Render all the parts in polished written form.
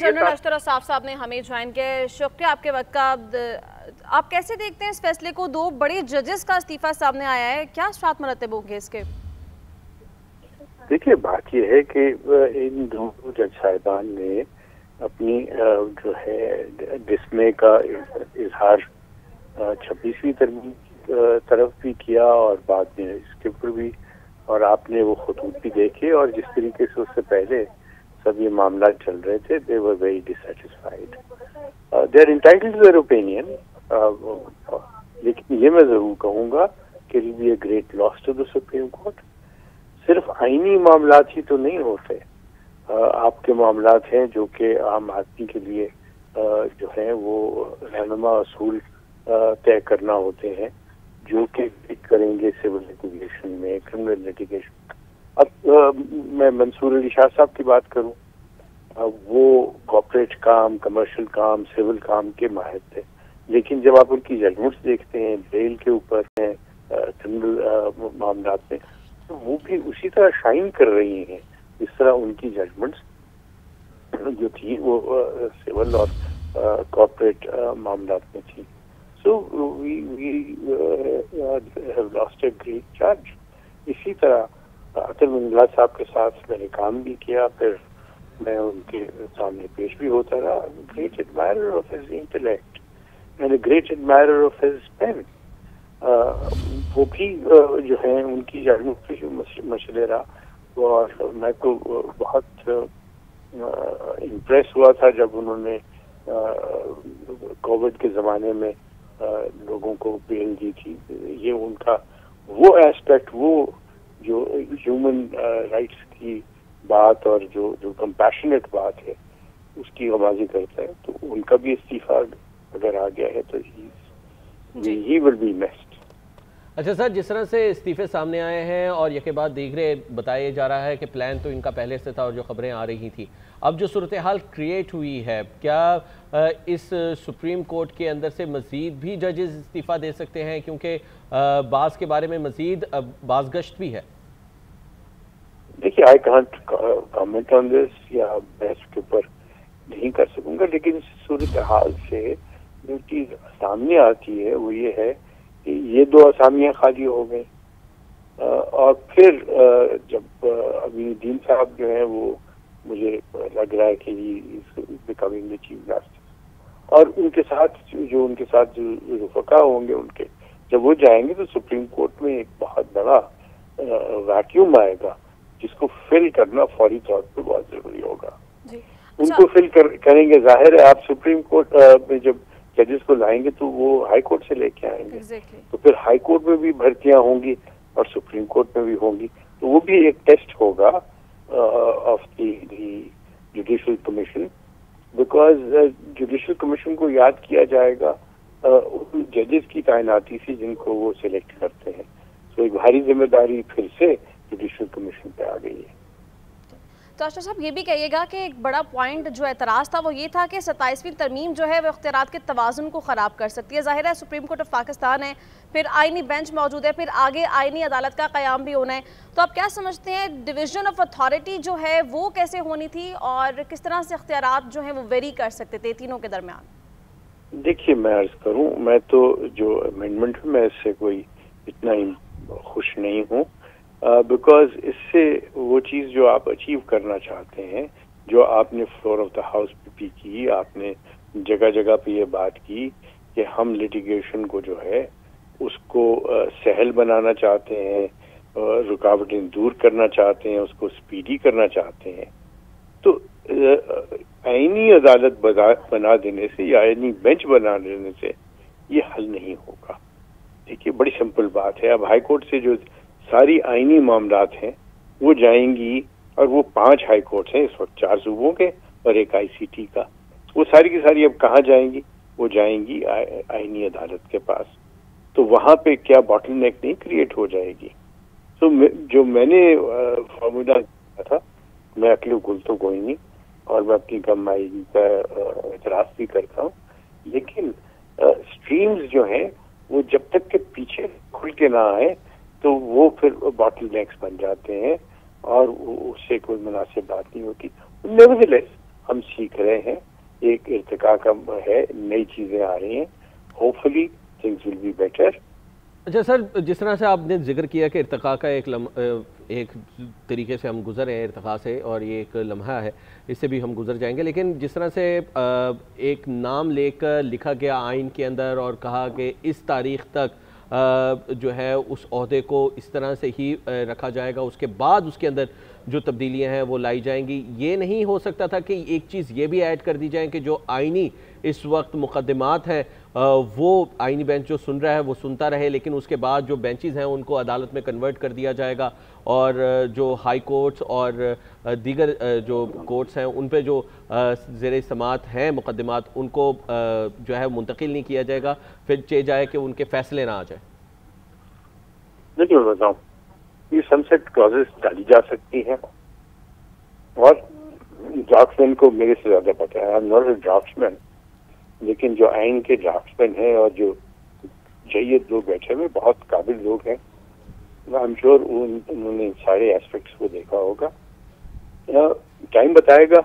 General अशतर Asaf साहब ने हमें ज्वाइन किया, शुक्रिया आपके वक्त का। आप कैसे देखते हैं इस फैसले को? दो बड़े जजेस का इस्तीफा सामने आया है, क्या असरात मरतब होंगे इसके? देखिए, बात यह है कि इन दोनों जज साहिबान ने अपनी जो है डिस्मे का इजहार 26वीं तरमीम की तरफ भी किया और बाद में इसके ऊपर भी, और आपने वो खतूत भी देखे, और जिस तरीके से उससे पहले सब ये मामला चल रहे थे, they were very dissatisfied, they are entitled to their opinion. लेकिन ये मैं जरूर कहूँगा कि it will be a great loss to the supreme court. सिर्फ आईनी मामलात ही तो नहीं होते, आपके मामलात हैं जो कि आम आदमी के लिए जो है वो रहनुमा असूल तय करना होते हैं, जो कि करेंगे सिविल लिटिगेशन में, क्रिमिनल लिटिगेशन। अब मैं मंसूर अली शाह साहब की बात करूं, वो कॉर्पोरेट काम, कमर्शियल काम, सिविल काम के माहिर थे, लेकिन जब आप उनकी जजमेंट्स देखते हैं बेल के ऊपर हैं, क्रिमिनल मामलात में, तो वो भी उसी तरह शाइन कर रही हैं जिस तरह उनकी जजमेंट्स जो थी वो सिविल और कॉर्पोरेट मामलात में थी। So we have lost a great जज। इसी तरह अतर मंगला साहब के साथ मैंने काम भी किया, फिर मैं उनके सामने पेश भी होता रहा। Great admirer of his intellect and great admirer of his pen. वो भी जो है उनकी जजमेंट पे मसले रहा, और मैं तो बहुत इम्प्रेस हुआ था जब उन्होंने कोविड के ज़माने में लोगों को बेल दी थी। ये उनका वो एस्पेक्ट, वो जो ह्यूमन राइट्स की बात और जो कंपैशनेट बात है उसकी आवाज़ी करता है। तो उनका भी इस्तीफा अगर आ गया है तो ही विल बी मिस्ड। अच्छा सर, जिस तरह से इस्तीफे सामने आए हैं और यके बाद दीगरे बताया जा रहा है कि प्लान तो इनका पहले से था और जो खबरें आ रही थी, अब जो सूरत हाल क्रिएट हुई है, क्या इस सुप्रीम कोर्ट के अंदर से मज़ीद भी जजेस इस्तीफ़ा दे सकते हैं? क्योंकि बाज़ के बारे में मज़ीद बाज़गश्त भी है। देखिए, I can't comment on this, या बहस के ऊपर नहीं कर सकूंगा, लेकिन सूरत हाल से जो चीज़ सामने आती है वो ये है कि ये दो असामियाँ खाली हो गई, और फिर जब अमीनुद्दीन साहब जो हैं वो मुझे लग रहा है कि बिकमिंग द चीफ जस्टिस, और उनके साथ जो रुफका होंगे उनके, जब वो जाएंगे तो सुप्रीम कोर्ट में एक बहुत बड़ा वैक्यूम आएगा जिसको फिल करना फौरी तौर पर बहुत जरूरी होगा। उनको फिल करेंगे, जाहिर है आप सुप्रीम कोर्ट में जब जजेस को लाएंगे तो वो हाई कोर्ट से लेके आएंगे, तो फिर हाई कोर्ट में भी भर्तियां होंगी और सुप्रीम कोर्ट में भी होंगी, तो वो भी एक टेस्ट होगा of the judicial commission, because judicial commission को याद किया जाएगा उन जजेस की तैनाती से जिनको वो सिलेक्ट करते हैं। तो एक भारी जिम्मेदारी फिर से जुडिशल कमीशन पे आ गई है। तो अशतर साहब, ये भी कहिएगा कि एक बड़ा पॉइंट जो एतराज़ था वो ये था कि 27वीं तरमीम जो है वो इख्तियारात के तवाज़ुन को ख़राब कर सकती है। ज़ाहिर है सुप्रीम कोर्ट ऑफ पाकिस्तान है, फिर आइनी बेंच मौजूद है, फिर आगे आइनी अदालत का क़याम भी होना है। तो आप क्या समझते हैं डिवीज़न ऑफ अथॉरिटी जो है वो कैसे होनी थी और किस तरह से इख्तियारात जो हैं वो वेरी कर सकते थे तीनों के दरमियान? देखिए, मैं अर्ज़ करूँ, मैं तो जो अमेंडमेंट है मैं इससे कोई इतना खुश नहीं हूँ, बिकॉज इससे वो चीज़ जो आप अचीव करना चाहते हैं, जो आपने फ्लोर ऑफ द हाउस पे भी की, आपने जगह जगह पे ये बात की कि हम लिटिगेशन को जो है उसको सहल बनाना चाहते हैं, रुकावटें दूर करना चाहते हैं, उसको स्पीडी करना चाहते हैं, तो आईनी अदालत बना देने से या आईनी बेंच बना देने से ये हल नहीं होगा। देखिए, बड़ी सिंपल बात है। अब हाई कोर्ट से जो सारी आईनी मामलात हैं वो जाएंगी, और वो 5 हाई कोर्ट हैं इस वक्त, 4 सूबों के और एक आईसीटी का, वो सारी की सारी अब कहाँ जाएंगी? वो जाएंगी आईनी अदालत के पास। तो वहाँ पे क्या बॉटलनेक नहीं क्रिएट हो जाएगी? तो जो मैंने फॉर्मूला दिया था, मैं अकली गुल तो कोई नहीं, और मैं अपनी कमाई का एतराफ़ भी करता हूँ, लेकिन स्ट्रीम्स जो हैं वो जब तक के पीछे खुल के ना आए तो वो फिर बॉटल नेक्स बन जाते हैं और उससे कोई मुनासिब बात नहीं होती। नेवरदलेस ہم سیکھ رہے ہیں, ایک ارتقاء کا ہے, نئی چیزیں آ رہی ہیں, hopefully things will be better. اچھا سر, جس طرح سے آپ نے ذکر کیا کہ ارتقاء کا ایک طریقے سے ہم گزر رہے ہیں ارتقاء سے, اور یہ ایک لمحہ ہے, اس سے بھی ہم گزر جائیں گے, لیکن جس طرح سے ایک نام لے کر لکھا گیا آئین کے اندر اور کہا کہ اس تاریخ تک جو ہے اس عہدے کو اس طرح سے ہی رکھا جائے گا, اس کے بعد اس کے اندر جو تبدیلیاں ہیں وہ لائی جائیں گی, یہ نہیں ہو سکتا تھا کہ ایک چیز یہ بھی ایڈ کر دی جائیں کہ جو آئینی اس وقت مقدمات ہیں وہ آئینی بینچ جو سن رہا ہے وہ سنتا رہے, لیکن اس کے بعد جو بینچز ہیں ان کو عدالت میں کنورٹ کر دیا جائے گا, اور جو ہائی کورٹس اور دیگر جو کورٹس ہیں ان پہ جو زیر سماعت ہیں مقدمات ان کو جو ہے منتقل نہیں کیا جائے گا, پھر چاہے جائے کہ ان کے فیصلے نہ آ جائیں. دیکھیے میں بتاؤں, یہ سنسیٹ کلازز ڈالی جا سکتی ہیں, اور ڈرافٹ مین کو میرے سے زیادہ پتہ ہے, I am not a draft man, لیکن جو آئین کے ڈرافٹ مین ہیں اور جو جید لوگ بیٹھے ہوئے بہت قابل لوگ ہیں, آئی ایم شیور انہوں نے سارے ایسپیکٹس کو دیکھا ہوگا. ٹائم بتائے گا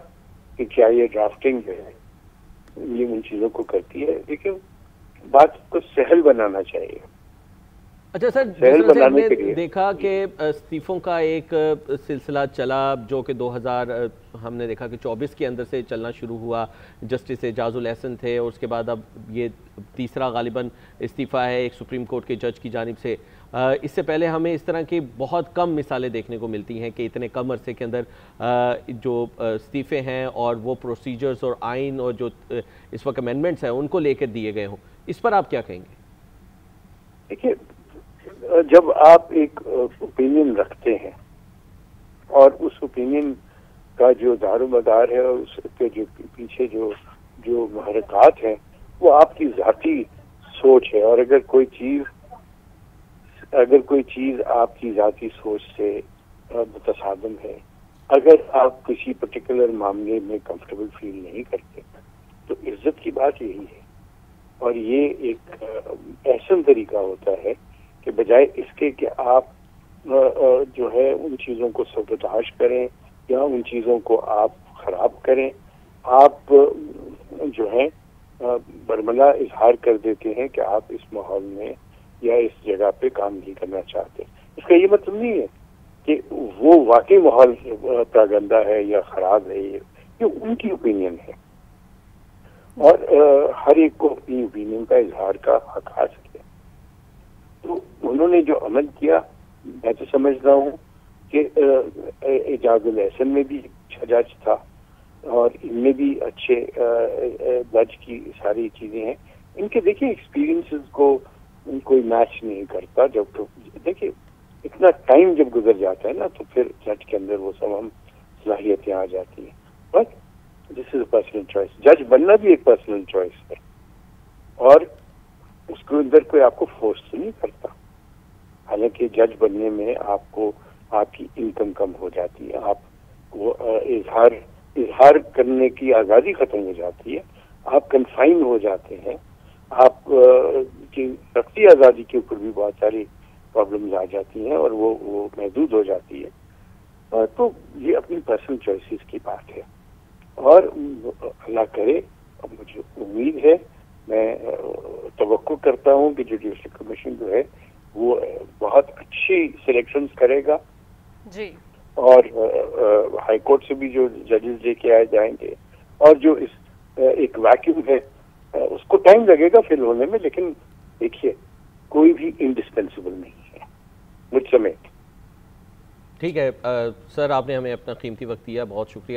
کہ کیا یہ ڈرافٹنگ جو ہے یہ ان چیزوں کو کرتی ہے, لیکن بات کو سہل بنانا چاہیے. اچھا سر, جس طرح سے ہم نے دیکھا کہ استعفوں کا ایک سلسلہ چلا جو کہ 2000 ہم نے دیکھا کہ 24 کے اندر سے چلنا شروع ہوا, جسٹس اعجاز الاحسن تھے, اور اس کے بعد اب یہ تیسرا غالباً استعفیٰ ہے ایک سپریم کورٹ کے جج کی جانب سے. اس سے پہلے ہمیں اس طرح کی بہت کم مثالیں دیکھنے کو ملتی ہیں کہ اتنے کم عرصے کے اندر جو استعفے ہیں اور وہ پروسیجرز اور آئین اور جو اس وقت امینڈمنٹس ہیں ان کو لے کر دیے گئے ہوں. اس پر آپ کیا کہیں گے؟ دیکھیے, جب آپ ایک اوپینین رکھتے ہیں اور اس اوپینین کا جو دار و مدار ہے اور اس کے جو پیچھے جو محرکات ہیں وہ آپ کی ذاتی سوچ ہے, اور اگر کوئی چیز آپ کی ذاتی سوچ سے متصادم ہے, اگر آپ کسی پرٹیکولر معاملے میں کمفرٹیبل فیل نہیں کرتے تو عزت کی بات یہی ہے, اور یہ ایک احسن طریقہ ہوتا ہے کہ بجائے اس کے کہ آپ جو ہے ان چیزوں کو سبوتاژ کریں یا ان چیزوں کو آپ خراب کریں, آپ جو ہے برملا اظہار کر دیتے ہیں کہ آپ اس ماحول میں یا اس جگہ پہ کام نہیں کرنا چاہتے. اس کا یہ مطلب نہیں ہے کہ وہ واقعی ماحول پراگندہ ہے یا خراب ہے, یہ ان کی اوپینین ہے, اور ہر ایک کو اپنی اوپینین کا اظہار کا حق حاصل ہے. تو انہوں نے جو عمل کیا, میں تو سمجھ رہا ہوں کہ اعجاز الاحسن میں بھی اچھا جج تھا اور ان میں بھی اچھے جج کی ساری چیزیں ہیں. ان کے دیکھیے ایکسپیرینسز کو کوئی میچ نہیں کرتا. جب دیکھیے اتنا ٹائم جب گزر جاتا ہے نا تو پھر جج کے اندر وہ سب ہم صلاحیتیں آ جاتی ہیں. But this is a personal choice. جج بننا بھی ایک پرسنل چوائس ہے, اور اس کے اندر کوئی آپ کو فورس نہیں کرتا. حالانکہ جج بننے میں آپ کو آپ کی انکم کم ہو جاتی ہے, آپ کو اظہار کرنے کی آزادی ختم ہو جاتی ہے, آپ کنفائن ہو جاتے ہیں, آپ کی شخصی آزادی کے اوپر بھی بہت ساری پرابلمز آ جاتی ہیں اور وہ محدود ہو جاتی ہے. تو یہ اپنی پرسنل چوائسیز کی بات ہے, اور اللہ کرے, مجھے امید ہے, میں توقع کرتا ہوں کہ جوڈیشل کمیشن جو ہے وہ بہت اچھی سلیکشنز کرے گا جی, اور ہائی کورٹ سے بھی جو ججز لے کے آئے جائیں گے, اور جو ایک ویکیوم ہے اس کو ٹائم لگے گا فل ہونے میں, لیکن دیکھیے کوئی بھی انڈسپینسیبل نہیں ہے مجھ سمیت. ٹھیک ہے سر, آپ نے ہمیں اپنا قیمتی وقت دیا, بہت شکریہ.